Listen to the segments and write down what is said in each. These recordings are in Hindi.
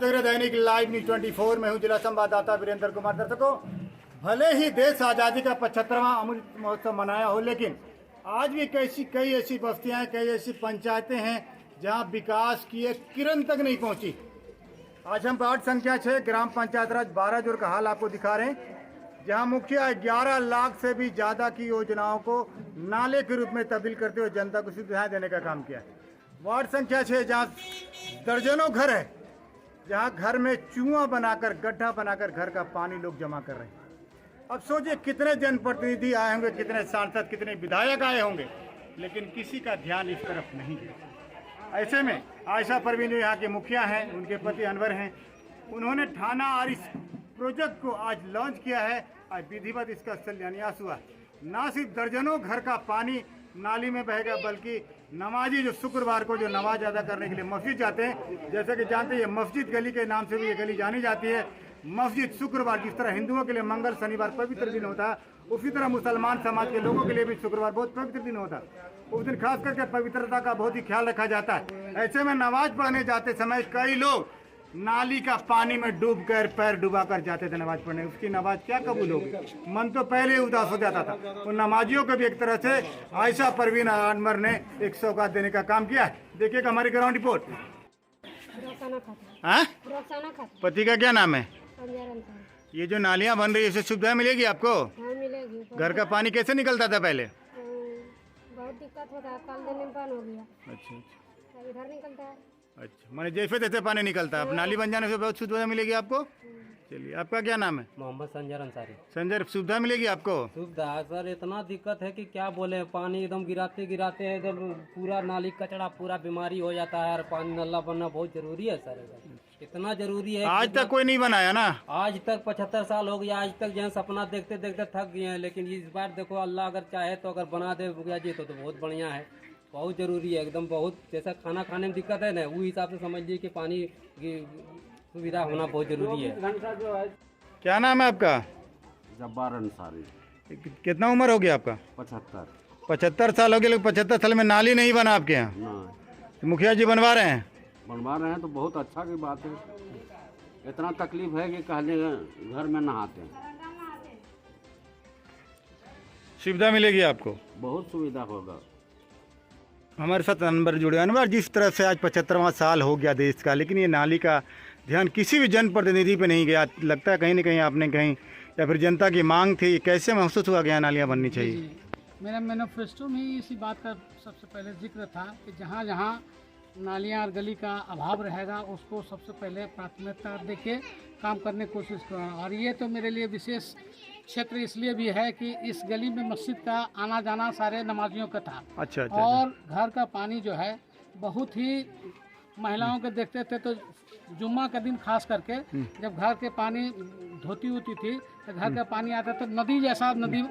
सत्याग्रह दैनिक लाइव न्यूज 24 में हूँ जिला संवाददाता वीरेंद्र कुमार। दर्शकों, भले ही देश आज़ादी का 75वां अमृत महोत्सव मनाया हो, लेकिन आज भी कई ऐसी बस्तियां हैं, कई ऐसी पंचायतें हैं जहां विकास की एक किरण तक नहीं पहुंची। आज हम वार्ड संख्या 6 ग्राम पंचायत राज 12 का हाल आपको दिखा रहे हैं, जहां मुखिया 11 लाख से भी ज़्यादा की योजनाओं को नाले के रूप में तब्दील करते हुए जनता को सुविधाएं देने का काम किया है। वार्ड संख्या 6 जहाँ दर्जनों घर है, जहाँ घर में चूहा बनाकर, गड्ढा बनाकर घर का पानी लोग जमा कर रहे हैं। अब सोचिए कितने जनप्रतिनिधि आए होंगे, कितने सांसद, कितने विधायक आए होंगे, लेकिन किसी का ध्यान इस तरफ नहीं है। ऐसे में आयशा परवीन जो यहाँ के मुखिया हैं, उनके पति अनवर हैं, उन्होंने थाना और इस प्रोजेक्ट को आज लॉन्च किया है। आज विधिवत इसका शिलान्यास हुआ। ना सिर्फ दर्जनों घर का पानी नाली में बहेगा, बल्कि नमाजी जो शुक्रवार को जो नमाज अदा करने के लिए मस्जिद जाते हैं, जैसे कि जानते हैं मस्जिद गली के नाम से भी ये गली जानी जाती है। मस्जिद शुक्रवार, जिस तरह हिंदुओं के लिए मंगल शनिवार पवित्र दिन होता है, उसी तरह मुसलमान समाज के लोगों के लिए भी शुक्रवार बहुत पवित्र दिन होता है। उस दिन खास करके पवित्रता का बहुत ही ख्याल रखा जाता है। ऐसे में नमाज पढ़ने जाते समय कई लोग नाली का पानी में डूबकर पैर डुबा कर जाते थे नमाज पढ़ने। उसकी नमाज क्या कबूल होगी? मन तो पहले ही उदास हो जाता था। उन नमाजियों को भी एक तरह से आयशा परवीन अनवर ने एक सौगात देने का काम किया है। देखिएगा हमारी ग्राउंड रिपोर्ट। पति का क्या नाम है? ये जो नालियाँ बन रही है, इससे सुविधा मिलेगी आपको? हाँ, मिलेगी। घर का पानी कैसे निकलता था पहले? बहुत दिक्कत होता है, कल दिन में बंद हो गया। अच्छा, इधर निकलता है। अच्छा, मैंने जैसे तैसे पानी निकलता है। अब नाली बन जाने से बहुत सुविधा मिलेगी आपको। चलिए, आपका क्या नाम है? मोहम्मद संजर अंसारी। संजय, सुविधा मिलेगी आपको? सुविधा सर, इतना दिक्कत है कि क्या बोले। पानी एकदम गिराते गिराते एकदम पूरा नाली कचड़ा, पूरा बीमारी हो जाता है। और पानी नल्ला बनना बहुत जरूरी है सर, इतना जरूरी है। आज तक कोई नहीं बनाया ना? आज तक 75 साल हो गया, आज तक जो सपना देखते देखते थक गए हैं। लेकिन इस बार देखो, अल्लाह अगर चाहे तो अगर बना दे भैया जी तो बहुत बढ़िया है। बहुत जरूरी है एकदम। बहुत जैसा खाना खाने में दिक्कत है ना, वो हिसाब से समझ लीजिए कि पानी की सुविधा होना बहुत जरूरी है। क्या नाम है आपका? जब्बार अंसारी। कितना उम्र हो गया आपका? 75 साल हो गए, लेकिन 75 साल में नाली नहीं बना आपके यहाँ? तो मुखिया जी बनवा रहे हैं? बनवा रहे हैं तो बहुत अच्छा की बात है। इतना तकलीफ है कि कहने घर में नहाते हैं। सुविधा मिलेगी आपको? बहुत सुविधा होगा। हमारे साथ अनवर जुड़े। अनवर, जिस तरह से आज 75वां साल हो गया देश का, लेकिन ये नाली का ध्यान किसी भी जनप्रतिनिधि पे नहीं गया। लगता है कहीं ना कहीं आपने कहीं, या फिर जनता की मांग थी, कैसे महसूस हुआ गया नालियाँ बननी चाहिए? मेरा मैनिफेस्टो में ही इसी बात का सबसे पहले जिक्र था कि जहाँ जहाँ नालियाँ और गली का अभाव रहेगा, उसको सबसे पहले प्राथमिकता देके काम करने की कोशिश करना। और ये तो मेरे लिए विशेष क्षेत्र इसलिए भी है कि इस गली में मस्जिद का आना जाना सारे नमाजियों का था। अच्छा। और घर का पानी जो है बहुत ही महिलाओं के देखते थे, तो जुम्मा के दिन खास करके जब घर के पानी धोती होती थी तो घर का पानी आता तो नदी जैसा नदी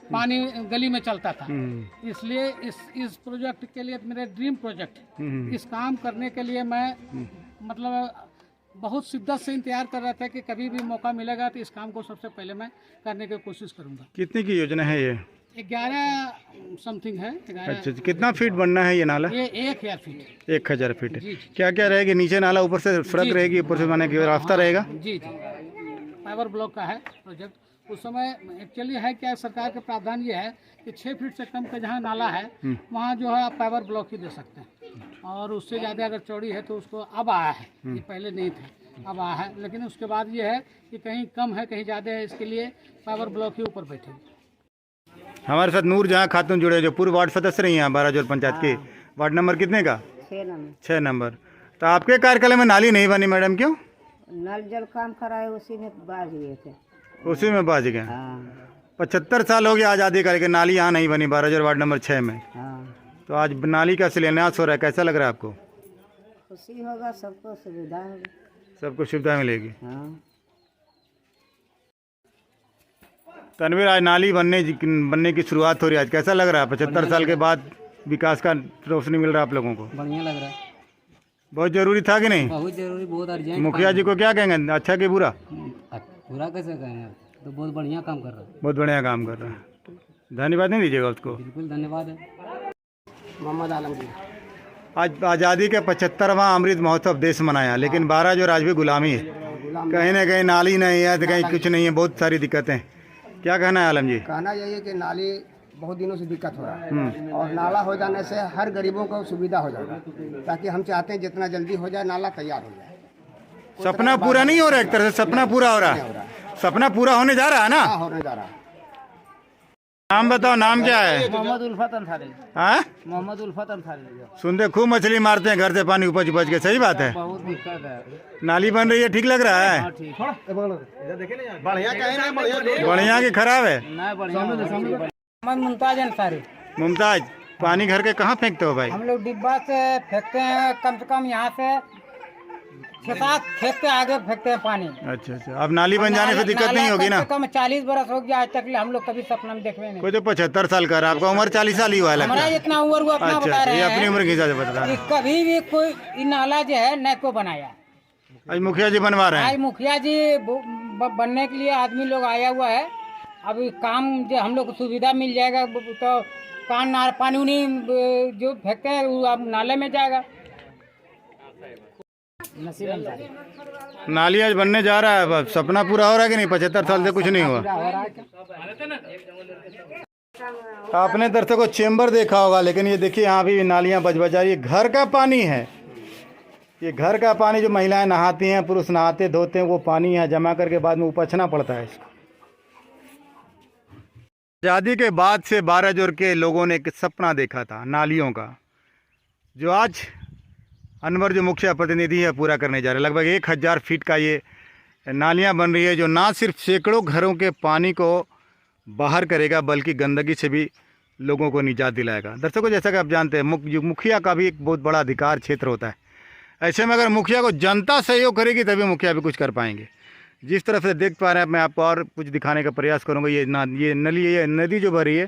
पानी गली में चलता था। इसलिए इस प्रोजेक्ट के लिए मेरे ड्रीम प्रोजेक्ट, इस काम करने के लिए मैं मतलब बहुत शिद्दत से इंतजार कर रहा था कि कभी भी मौका मिलेगा तो इस काम को सबसे पहले मैं करने की कोशिश करूंगा। कितनी की योजना है ये? 11 समथिंग है। 11। अच्छा, कितना फीट बनना है ये नाला? ये 1000 फीट। 1000 फीट। क्या क्या रहेगी? नीचे नाला, ऊपर से सड़क रहेगी, ऊपर से बने की रास्ता रहेगा? जी। फाइबर ब्लॉक का है प्रोजेक्ट। उस समय एक्चुअली है क्या, सरकार का प्रावधान ये है कि 6 फीट से कम का जहाँ नाला है वहाँ जो है आप फाइबर ब्लॉक ही दे सकते हैं। और उससे ज़्यादा अगर चौड़ी है तो उसको अब आया है, ये पहले नहीं थे, अब आया है। लेकिन उसके बाद ये है कि कहीं कम है कहीं ज़्यादा है, इसके लिए फाइबर ब्लॉक ही ऊपर बैठे। हमारे साथ नूरजहां खातून जुड़े, जो पूर्व वार्ड सदस्य रही हैं 12 पंचायत की। वार्ड नंबर कितने का? 6 नंबर। तो आपके कार्यकाल में नाली नहीं बनी मैडम, क्यों? नल जल काम कराए उसी में बाज गए थे। उसी में बाज गए। 75 साल हो गया आज़ादी का, लेकिन नाली यहाँ नहीं बनी 12 वार्ड नंबर 6 में। तो आज नाली का शिलान्यास हो रहा है, कैसा लग रहा है आपको? खुशी होगा, सबको सुविधा होगी, सबको सुविधा मिलेगी। हाँ। तनवीर, आज नाली बनने की शुरुआत हो रही है, आज कैसा लग रहा है? 75 साल के बाद विकास का रोशनी मिल रहा है आप लोगों को? बढ़िया लग रहा है। बहुत जरूरी था कि नहीं? बहुत जरूरी, बहुत अर्जेंट। मुखिया जी को क्या कहेंगे, अच्छा कि बुरा? पूरा कैसे कहेंगे, तो बहुत बढ़िया काम कर रहा है। बहुत बढ़िया काम कर रहा है। धन्यवाद नहीं दीजिएगा उसको? बिल्कुल धन्यवाद है। मोहम्मद आलमगीर। आज आज़ादी का 75वां अमृत महोत्सव देश मनाया, लेकिन 12 जो आज भी गुलामी है। कहीं ना कहीं नाली नहीं है तो कहीं कुछ नहीं है, बहुत सारी दिक्कतें। क्या कहना है आलम जी? कहना यही है कि नाली बहुत दिनों से दिक्कत हो रहा है और नाला हो जाने से हर गरीबों को सुविधा हो जाएगा, ताकि हम चाहते हैं जितना जल्दी हो जाए नाला तैयार हो जाए। सपना पूरा नहीं हो रहा, एक तरह से सपना पूरा हो रहा है। सपना पूरा होने जा रहा है ना? हाँ, होने जा रहा है। नाम बताओ, नाम क्या है? मोहम्मद उल्फत अंसारी। हाँ, मोहम्मद उल्फत अंसारी। सुनते खूब मछली मारते हैं घर से पानी उपज उपज के, सही बात है। बहुत दिक्कत है। नाली बन रही है, ठीक लग रहा है? बढ़िया कि खराब है? मोहम्मद मुमताज अंसारी। मुमताज, पानी घर के कहाँ फेंकते हो भाई? हम लोग डिब्बा से फेंकते हैं, कम से कम यहाँ से 6-7 खेत के आगे फेंकते हैं पानी। अच्छा अच्छा, अब नाली बन जाने से दिक्कत नहीं होगी ना? कम से कम 40 बरस हो गया, आज तक हम लोग कभी सपना में देखे नहीं। कोई तो 75 साल का, आपका उम्र 40 साल ही हुआ है लगता हमारा है। जितना उम्र हुआ अपना अच्छा बता अच्छा, रहे ये हैं अपनी उम्र के हिसाब से बता रहे कि कभी भी कोई इ नाला जो है न को बनाया। हैं। आज मुखिया जी बनवा रहे आज हैं। मुखिया जी बनने के लिए आदमी लोग आया हुआ है। अभी काम जो हम लोग को सुविधा मिल जाएगा तो पानी उनी जो फेंकते हैं वो अब नाले में जाएगा। नाली आज बनने जा रहा है, सपना पूरा हो रहा है कि नहीं? 75 साल से कुछ नहीं हुआ। आपने दर्शकों चेंबर देखा होगा, लेकिन ये देखिए यहाँ भी नालियाँ बज बजा रही है। घर का पानी है, ये घर का पानी जो महिलाएं नहाती हैं, पुरुष नहाते धोते हैं, वो पानी यहाँ जमा करके बाद में उपछना पड़ता है इसको। आज़ादी के बाद से 12 जोर के लोगों ने एक सपना देखा था नालियों का, जो आज अनवर जो मुखिया प्रतिनिधि है पूरा करने जा रहे हैं। लगभग 1000 फीट का ये नालियां बन रही है, जो ना सिर्फ सैकड़ों घरों के पानी को बाहर करेगा, बल्कि गंदगी से भी लोगों को निजात दिलाएगा। दर्शकों, जैसा कि आप जानते हैं, मुखिया का भी एक बहुत बड़ा अधिकार क्षेत्र होता है। ऐसे में अगर मुखिया को जनता सहयोग करेगी तभी मुखिया भी कुछ कर पाएंगे। जिस तरफ से देख पा रहे हैं, मैं आपको और कुछ दिखाने का प्रयास करूँगा। ये नदी जो भरी है,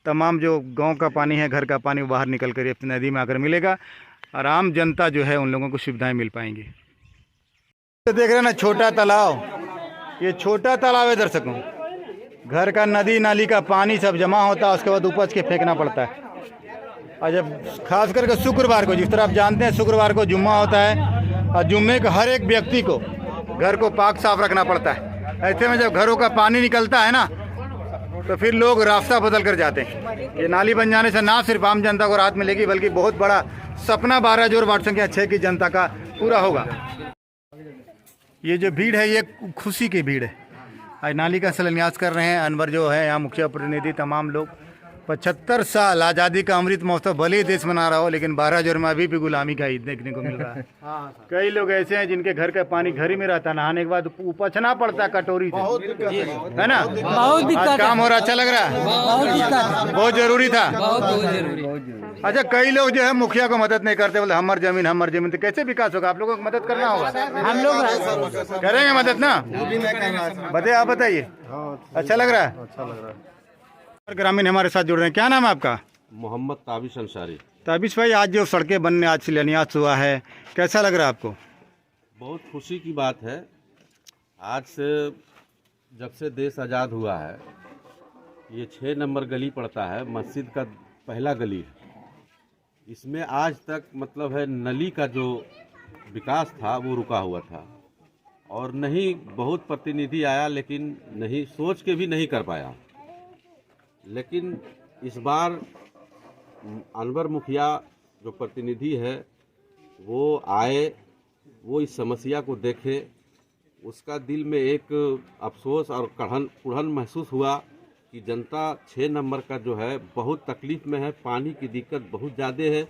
तमाम जो गाँव का पानी है, घर का पानी बाहर निकल कर अपनी नदी में आकर मिलेगा और आम जनता जो है उन लोगों को सुविधाएं मिल पाएंगी। तो देख रहे हैं ना छोटा तालाब, ये छोटा तालाब है दर्शकों। घर का नदी नाली का पानी सब जमा होता है, उसके बाद उपज के फेंकना पड़ता है। और जब खास करके शुक्रवार को, जिस तरह आप जानते हैं शुक्रवार को जुम्मा होता है और जुम्मे को हर एक व्यक्ति को घर को पाक साफ रखना पड़ता है। ऐसे में जब घरों का पानी निकलता है ना, तो फिर लोग रास्ता बदल कर जाते हैं। ये नाली बन जाने से ना सिर्फ आम जनता को राहत मिलेगी, बल्कि बहुत बड़ा सपना 12 जोर वार्ड संख्या 6 की जनता का पूरा होगा। ये जो भीड़ है, ये खुशी की भीड़ है। आज नाली का शिलान्यास कर रहे हैं अनवर जो है यहाँ मुखिया प्रतिनिधि, तमाम लोग। 75 साल आज़ादी का अमृत महोत्सव भले ही देश मना रहा हो, लेकिन 12 जोर में अभी भी गुलामी का ईद देखने को मिल रहा है। कई लोग ऐसे हैं जिनके घर का पानी घर ही में रहता है, नहाने के बाद उपछना पड़ता है कटोरी से, है ना? बहुत दिक्कत आज काम हो रहा, अच्छा लग रहा है? बहुत दिक्कत, बहुत जरूरी था। बहुत जरूरी। अच्छा, कई लोग जो है मुखिया को मदद नहीं करते, बोले हमार जमीन, तो कैसे विकास होगा? आप लोगों को मदद करना होगा। हम लोग करेंगे मदद ना? आप बताइए। अच्छा लग रहा है? अच्छा लग रहा है। ग्रामीण हमारे साथ जुड़ रहे हैं। क्या नाम है आपका? मोहम्मद ताबिश अंसारी। ताबिश भाई, आज जो सड़कें बनने आज शिलान्यास हुआ है, कैसा लग रहा है आपको? बहुत खुशी की बात है। आज से जब से देश आज़ाद हुआ है, ये 6 नंबर गली पड़ता है, मस्जिद का पहला गली है। इसमें आज तक मतलब है नली का जो विकास था वो रुका हुआ था, और नहीं बहुत प्रतिनिधि आया, लेकिन नहीं सोच के भी नहीं कर पाया। लेकिन इस बार अनवर मुखिया जो प्रतिनिधि है वो आए, वो इस समस्या को देखे, उसका दिल में एक अफसोस और कुढ़न महसूस हुआ कि जनता 6 नंबर का जो है बहुत तकलीफ़ में है। पानी की दिक्कत बहुत ज़्यादा है।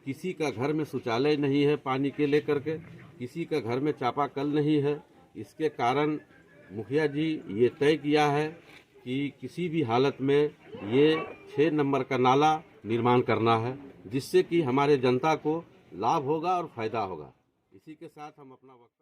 किसी का घर में शौचालय नहीं है पानी के लेकर के, किसी का घर में चापाकल नहीं है। इसके कारण मुखिया जी ये तय किया है कि किसी भी हालत में ये 6 नंबर का नाला निर्माण करना है, जिससे कि हमारे जनता को लाभ होगा और फायदा होगा। इसी के साथ हम अपना वक्त